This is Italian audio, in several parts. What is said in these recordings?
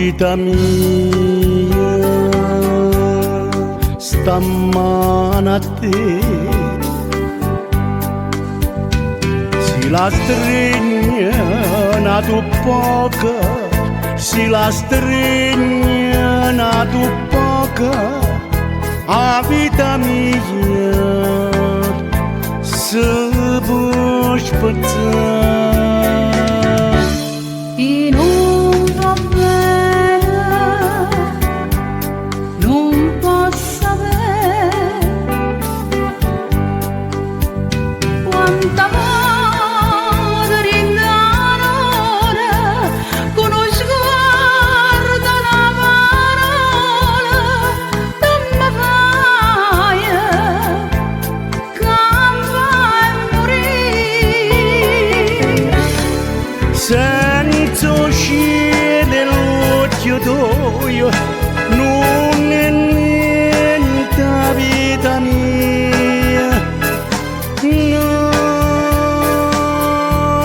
vita mia, stamane si la stringe tu poca, si la stringe tu poca, a vita mia se può spazzare. E non va bene, non posso avere quanta madre in canone con uno sguardo una parola non mi fai campare e morire. Senza uscire dall'occhio tuo non è niente vita mia, no,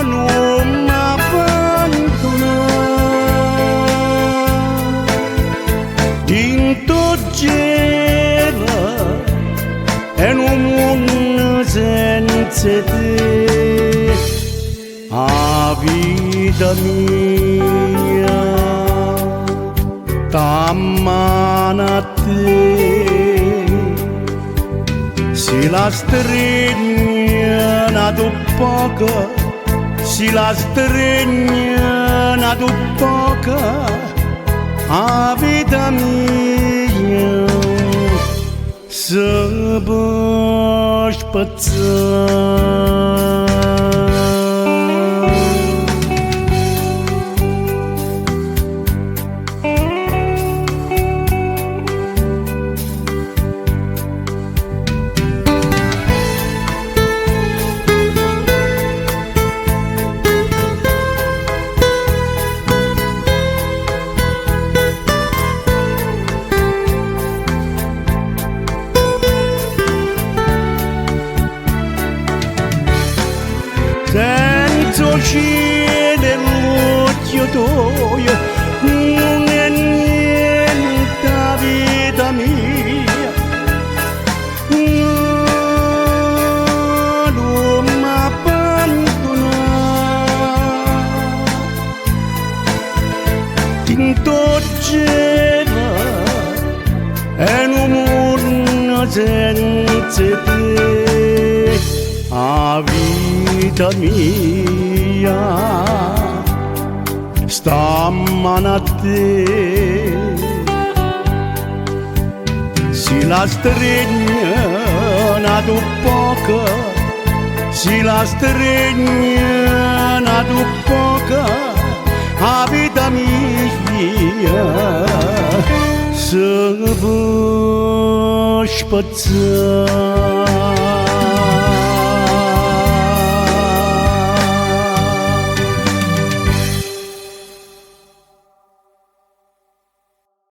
non mi abbandonare. Tinto gelo e un mondo senza te, a vita mia t'ammano a te, si la stringe tu poca, si la stringe tu poca, a vita mia se può spazzare. Senza uscire dall'occhio tuo non è niente vita mia, no, non mi abbandonare. Tinto gelo e un mondo senza te, a vita mia stamane a te, si la stringe tu poca, si la stringe tu poca, a vita mia se può spazzare.